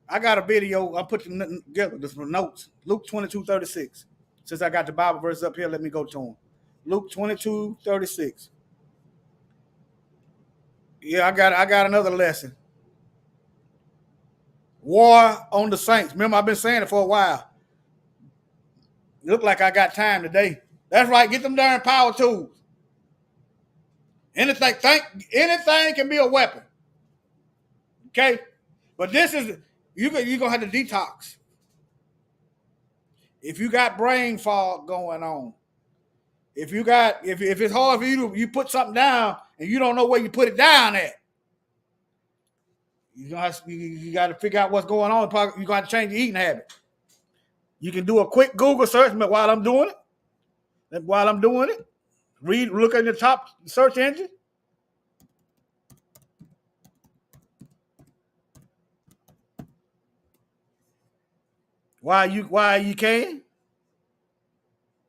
I got a video. I put them together. There's some notes. Luke 22:36. Since I got the Bible verse up here, let me go to them. Luke 22:36. Yeah, I got another lesson. War on the saints. Remember, I've been saying it for a while. Look like I got time today. That's right. Get them darn power tools. Anything can be a weapon. Okay? But this is, you're going to have to detox. If you got brain fog going on, if it's hard for you to put something down and you don't know where you put it down at, you got to figure out what's going on. You got to change your eating habit. You can do a quick Google search while I'm doing it. Look at the top search engine. Why you can?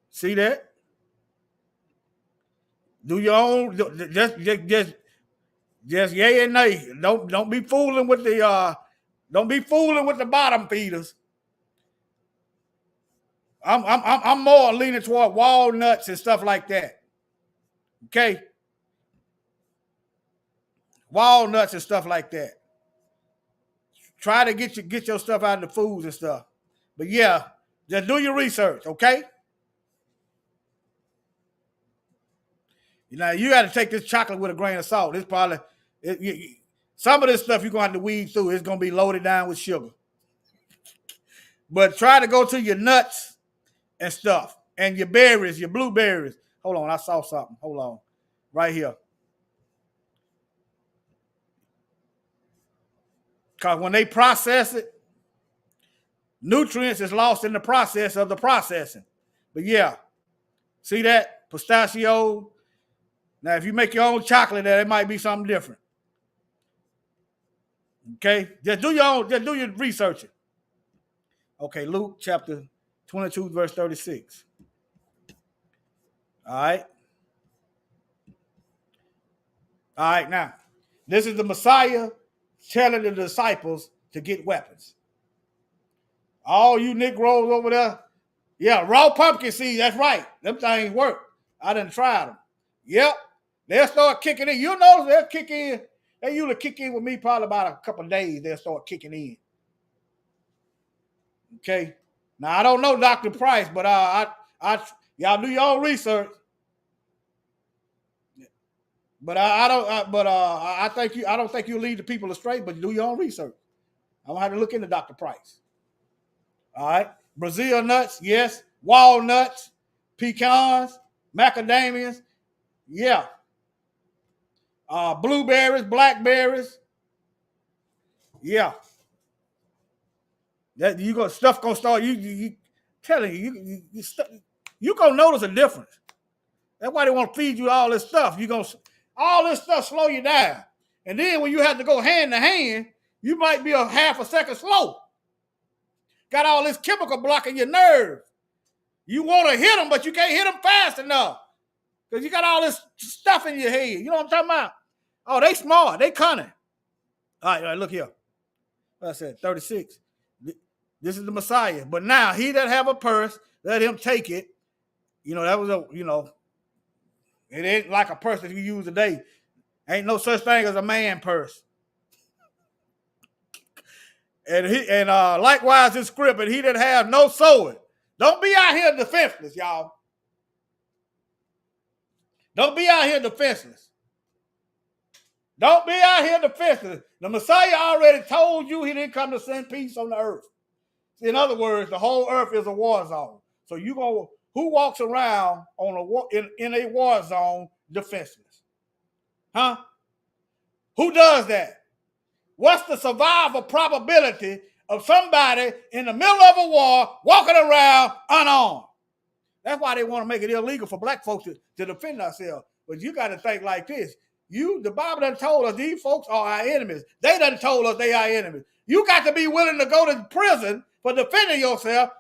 See that? Do your own. Just yay and nay. Don't be fooling with the bottom feeders. I'm more leaning toward walnuts and stuff like that. Okay, walnuts and stuff like that. Try to get your stuff out of the foods and stuff. But yeah, just do your research, okay? You know, you got to take this chocolate with a grain of salt. It's probably some of this stuff you're gonna have to weed through. It's gonna be loaded down with sugar. But try to go to your nuts and stuff, and your berries, your blueberries. Hold on, I saw something. Hold on, right here. Because when they process it, nutrients is lost in the process of the processing. But yeah, see that? Pistachio. Now, if you make your own chocolate, there it might be something different. Okay? Just do your researching. Okay, Luke chapter 22, verse 36. All right. All right, now, this is the Messiah telling the disciples to get weapons. All you Negroes over there, yeah, raw pumpkin seeds, that's right. Them things work. I done tried them. Yep. They'll start kicking in. You'll notice they'll kick in. They usually kick in with me probably about a couple of days. They'll start kicking in. Okay. Now, I don't know Dr. Price, but y'all do your own research. But I don't think you lead the people astray, but do your own research. I'm gonna have to look into Dr. Price. All right. Brazil nuts, yes. Walnuts, pecans, macadamias, yeah. Blueberries, blackberries, yeah. That stuff gonna start. You telling you gonna notice a difference. That's why they want to feed you all this stuff. All this stuff slow you down, and then when you have to go hand to hand, you might be a half a second slow. Got all this chemical blocking your nerve. You want to hit them, but you can't hit them fast enough because you got all this stuff in your head. You know what I'm talking about? Oh, they smart. They cunning. All right, look here. What I said, 36. This is the Messiah. But now, he that have a purse, let him take it. You know, that was it ain't like a purse that you use today. Ain't no such thing as a man purse. And likewise in script, and he that have no sword. Don't be out here defenseless, y'all. Don't be out here defenseless. Don't be out here defenseless. The Messiah already told you he didn't come to send peace on the earth. In other words, the whole earth is a war zone. So who walks around in a war zone defenseless? Huh? Who does that? What's the survival probability of somebody in the middle of a war walking around unarmed? That's why they want to make it illegal for black folks to defend ourselves. But you got to think like this. The Bible done told us these folks are our enemies. They done told us they are enemies. You got to be willing to go to prison for defending yourself.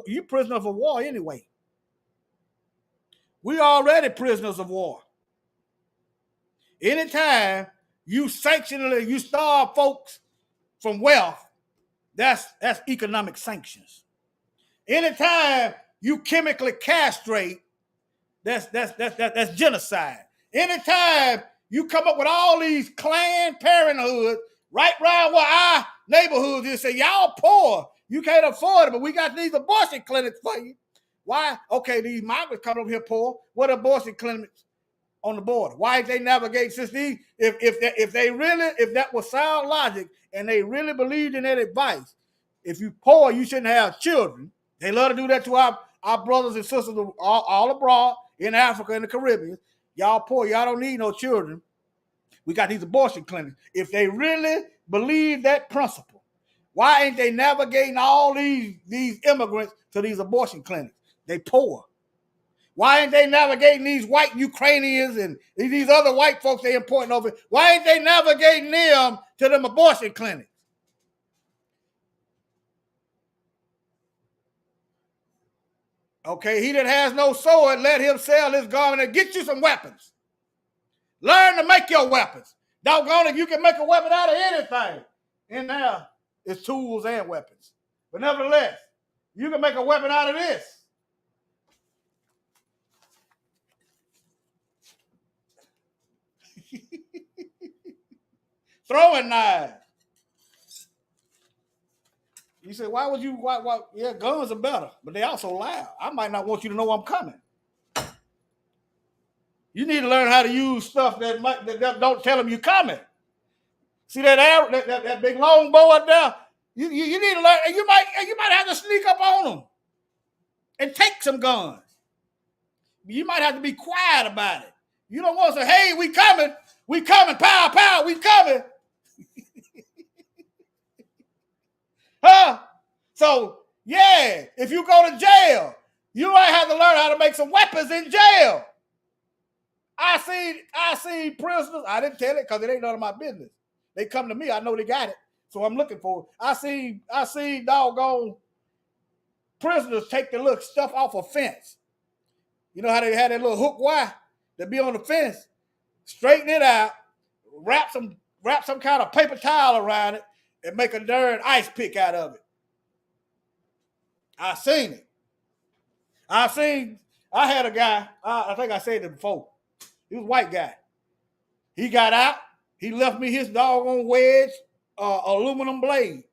You prisoners of war anyway. We already prisoners of war. Anytime you sanctionally, you starve folks from wealth, that's economic sanctions. Anytime you chemically castrate, that's genocide. Anytime you come up with all these Planned Parenthood right around where our neighborhoods is, say y'all poor, you can't afford it, but we got these abortion clinics for you. Why? Okay, these migrants come over here poor. What abortion clinics on the border? Why ain't they navigate since these? If that was sound logic and they really believed in that advice, if you poor, you shouldn't have children. They love to do that to our brothers and sisters all abroad in Africa and the Caribbean. Y'all poor, y'all don't need no children. We got these abortion clinics. If they really believe that principle, why ain't they navigating all these immigrants to these abortion clinics? They poor. Why ain't they navigating these white Ukrainians and these other white folks they importing over? Why ain't they navigating them to them abortion clinics? Okay, he that has no sword, let him sell his garment and get you some weapons. Learn to make your weapons. Doggone it, you can make a weapon out of anything. In there is tools and weapons. But nevertheless, you can make a weapon out of this. Throwing knives. You say, why would you, why? Yeah, guns are better, but they also loud. I might not want you to know I'm coming. You need to learn how to use stuff that don't tell them you're coming. See that arrow, that big long bow up there? You need to learn, and you might have to sneak up on them and take some guns. You might have to be quiet about it. You don't want to say, hey, we coming, pow, pow, we coming. Huh? So, yeah, if you go to jail, you might have to learn how to make some weapons in jail. I seen prisoners. I didn't tell it because it ain't none of my business. They come to me. I know they got it, so I'm looking for it. I seen doggone prisoners take the little stuff off a fence. You know how they had that little hook wire that be on the fence? Straighten it out, wrap some kind of paper towel around it, and make a darn ice pick out of it. I seen it. I had a guy, I think I said it before. He was a white guy. He got out. He left me his doggone wedge, aluminum blade.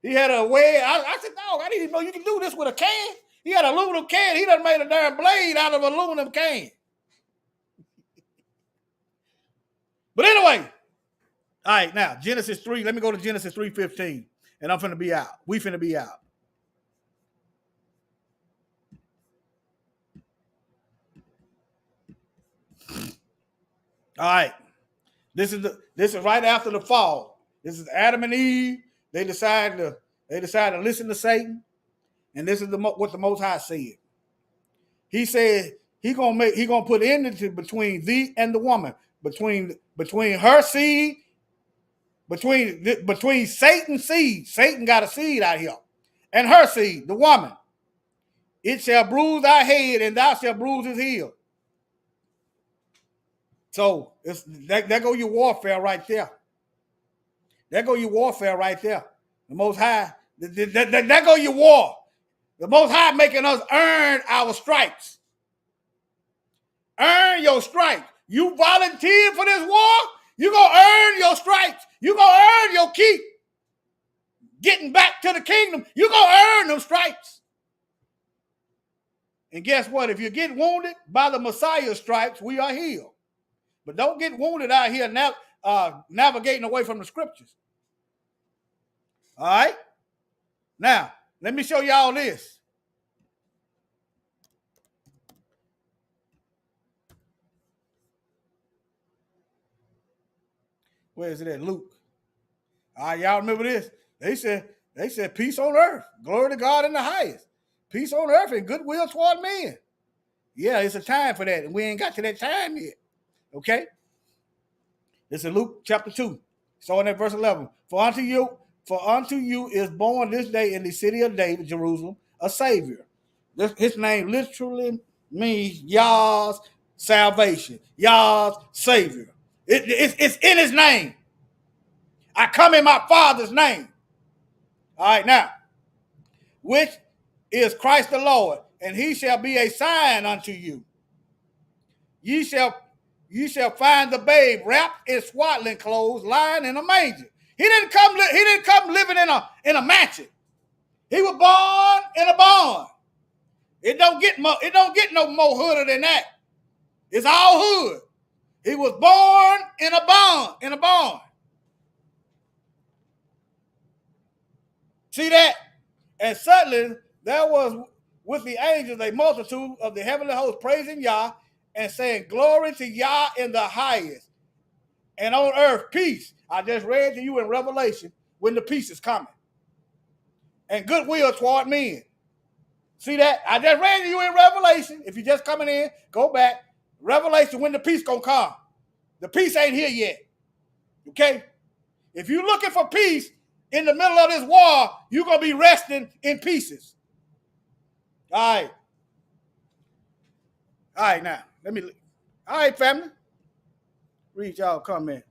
He had a wedge. I said, dog, I didn't even know you can do this with a can. He had an aluminum can. He done made a darn blade out of an aluminum can. But anyway, all right, now, Genesis 3. Let me go to Genesis 3:15, and I'm finna be out. We finna be out. All right. This is right after the fall. This is Adam and Eve. They decided to listen to Satan, and this is what the Most High said. He said he gonna put enmity between thee and the woman, between her seed, between Satan's seed. Satan got a seed out here, and her seed, the woman. It shall bruise thy head, and thou shalt bruise his heel. So there go your warfare right there. There go your warfare right there. The Most High, there go your war. The Most High making us earn our stripes. Earn your stripes. You volunteered for this war, you're going to earn your stripes. You're going to earn your keep. Getting back to the kingdom, you're going to earn them stripes. And guess what? If you get wounded by the Messiah's stripes, we are healed. But don't get wounded out here navigating away from the scriptures. All right? Now, let me show y'all this. Where is it at? Luke. All right, y'all remember this? They said peace on earth. Glory to God in the highest. Peace on earth and goodwill toward men. Yeah, it's a time for that, and we ain't got to that time yet. Okay? This is Luke chapter 2. Starting at verse 11. For unto you is born this day in the city of David, Jerusalem, a Savior. His name literally means Yah's salvation. Yah's Savior. It's in his name. I come in my Father's name. All right, now, which is Christ the Lord, and he shall be a sign unto you. Ye shall find the babe wrapped in swaddling clothes, lying in a manger. He didn't come living in a mansion. He was born in a barn. It don't get no more hooder than that. It's all hood. He was born in a barn. See that? And suddenly there was with the angels a multitude of the heavenly host praising Yah and saying, glory to Yah in the highest. And on earth, peace. I just read to you in Revelation when the peace is coming. And goodwill toward men. See that? I just read to you in Revelation. If you're just coming in, go back. Revelation, when the peace gonna come. The peace ain't here yet. Okay? If you're looking for peace in the middle of this war, you're gonna be resting in pieces. All right. All right, now. All right, family. Read y'all comment.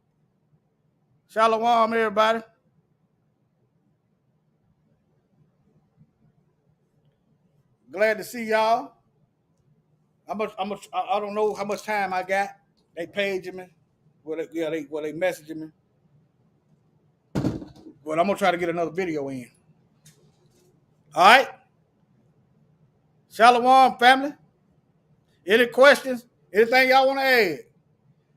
Shalom, everybody. Glad to see y'all. I don't know how much time I got. They paging me. Well, they messaging me. But I'm gonna try to get another video in. All right. Shalom, family. Any questions? Anything y'all want to add?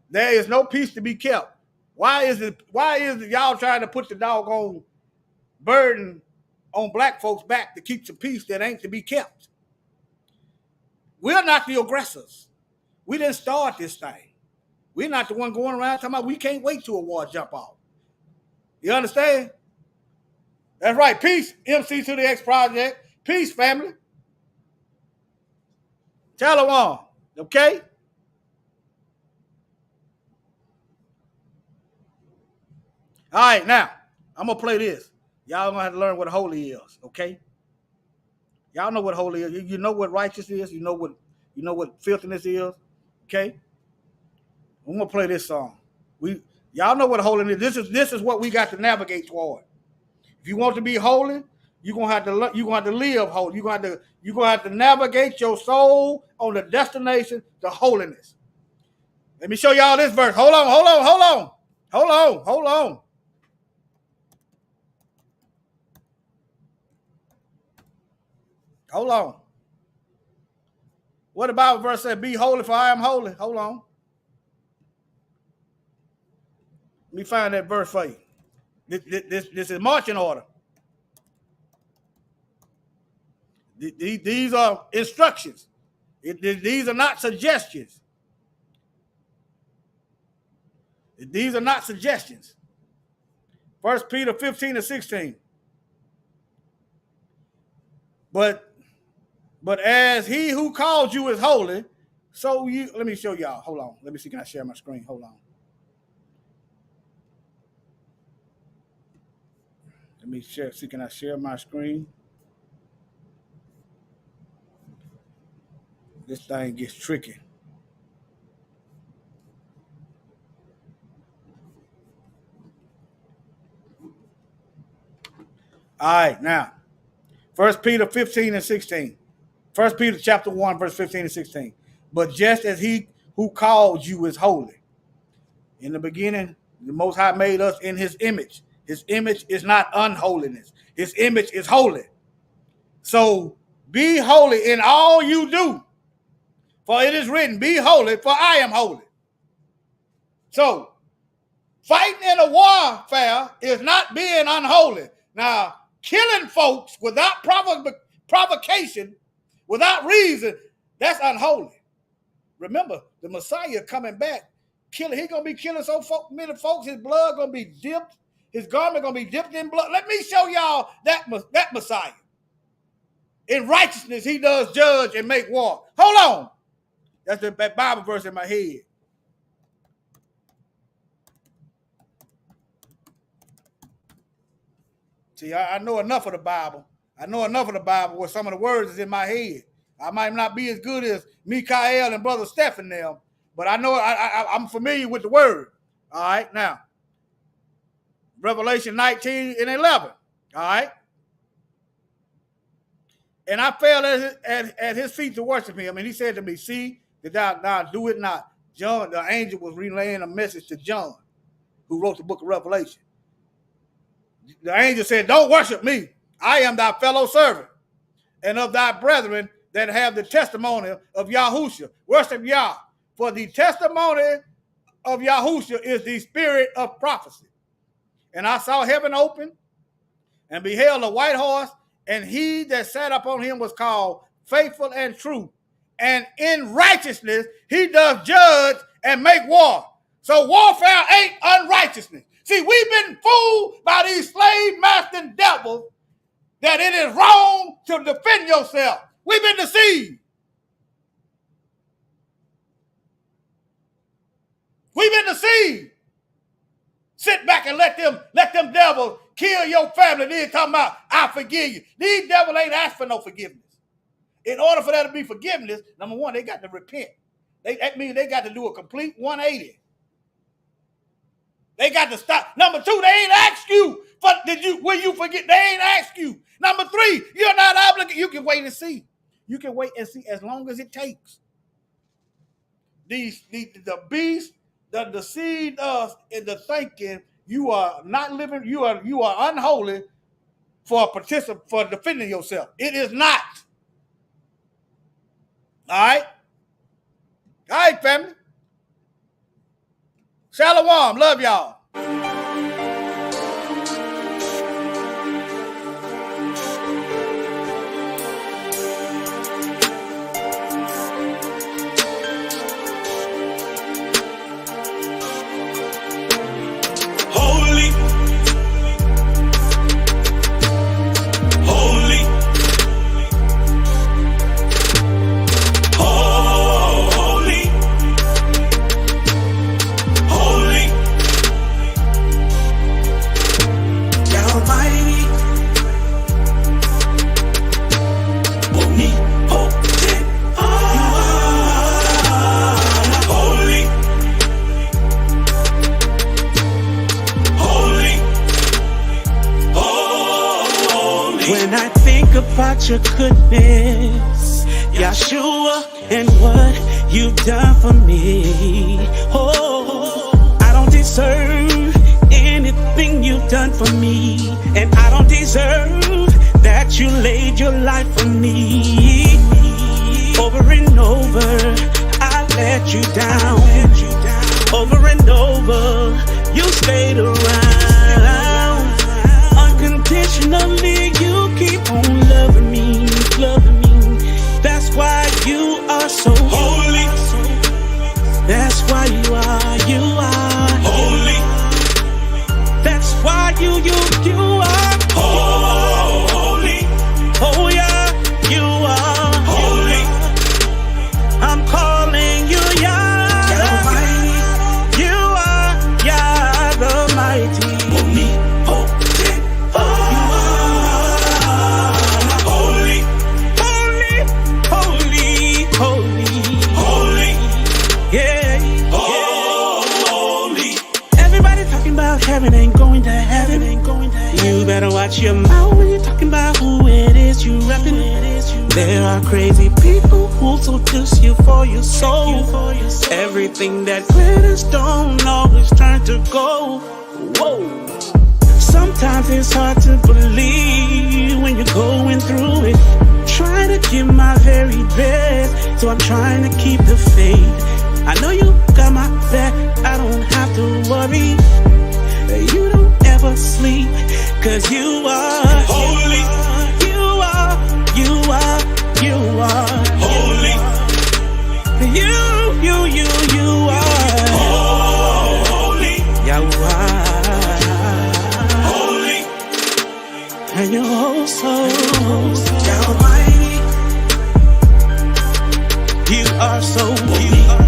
There is no peace to be kept. Why is it y'all trying to put the doggone burden on black folks' back to keep some peace that ain't to be kept? We're not the aggressors. We didn't start this thing. We're not the one going around talking about we can't wait till a war jump off. You understand? That's right. Peace, MC to the X Project. Peace, family. Shalom. Okay? All right, now, I'm going to play this. Y'all going to have to learn what holy is, okay? Y'all know what holy is. You know what righteous is. You know what filthiness is, okay? I'm going to play this song. Y'all know what holiness is. This is what we got to navigate toward. If you want to be holy, you're going to have to live holy. You're going to have to navigate your soul on the destination to holiness. Let me show y'all this verse. Hold on. Hold on. What the Bible verse said? Be holy, for I am holy. Hold on. Let me find that verse for you. This is marching order. These are instructions. These are not suggestions. These are not suggestions. 1 Peter 15 and 16. But as he who called you is holy, so you, let me show y'all. Hold on. Let me see. Can I share my screen? Hold on. Let me share. See, can I share my screen? This thing gets tricky. All right, now, 1 Peter 15 and 16. 1 Peter chapter 1, verse 15 and 16. But just as he who called you is holy. In the beginning, the Most High made us in his image. His image is not unholiness. His image is holy. So be holy in all you do. For it is written, be holy, for I am holy. So fighting in a warfare is not being unholy. Now, killing folks without provocation, without reason, that's unholy. Remember, the Messiah coming back, he's going to be killing so many folks, his blood going to be dipped, his garment going to be dipped in blood. Let me show y'all that Messiah. In righteousness, he does judge and make war. Hold on. That's that Bible verse in my head. See, I know enough of the Bible. I know enough of the Bible where some of the words is in my head. I might not be as good as Mikael and Brother Stephen now, but I know I'm familiar with the word. All right, now, Revelation 19 and 11. All right. And I fell at his feet to worship him. And he said to me, see, that thou do it not. John, the angel, was relaying a message to John, who wrote the book of Revelation. The angel said, don't worship me. I am thy fellow servant and of thy brethren that have the testimony of Yahushua. Worship Yah. For the testimony of Yahushua is the spirit of prophecy. And I saw heaven open and beheld a white horse, and he that sat upon him was called Faithful and True. And in righteousness he doth judge and make war. So warfare ain't unrighteousness. See, we've been fooled by these slave mastering devils that it is wrong to defend yourself. We've been deceived. We've been deceived. Sit back and let them devils kill your family. Then talking about, I forgive you. These devils ain't asked for no forgiveness. In order for there to be forgiveness, number one, they got to repent. That means they got to do a complete 180. They got to stop. Number two, they ain't asked you will you forget? They ain't asked you. Number three, you're not obligated. You can wait and see. You can wait and see as long as it takes. The beast, the seed of the thinking you are not living, you are unholy for defending yourself. It is not. All right, family. Shalom, love y'all. Holy, holy, holy, holy, God Almighty, omnipotent, holy, holy, holy. When I think about your goodness, Yeshua, and what you've done for me, oh, I don't deserve anything you've done for me, and I don't deserve that you laid your life for me. Over and over, I let you down. Over and over, you stayed around. Unconditionally, you keep on loving me, loving me. That's why you are so holy. That's why you are holy. That's why you are holy. Oh yeah, you are holy. I'm calling you Yah Almighty. You are Yah the Mighty. Omnipotent. You are holy. Holy, holy, holy, holy. Yeah, holy. Everybody talking about heaven ain't going to heaven, ain't going to heaven. You better watch your mouth when you're talking about who it is you repping. There are crazy people who'll seduce you for your soul. Everything that glitters don't always turn to gold. Whoa. Sometimes it's hard to believe when you're going through it. Trying to give my very best, so I'm trying to keep the faith. I know you got my back, I don't have to worry. You don't ever sleep, 'cause you are holy. You are holy. You are holy. Yahweh. Holy. And your whole soul. Almighty. You are so holy.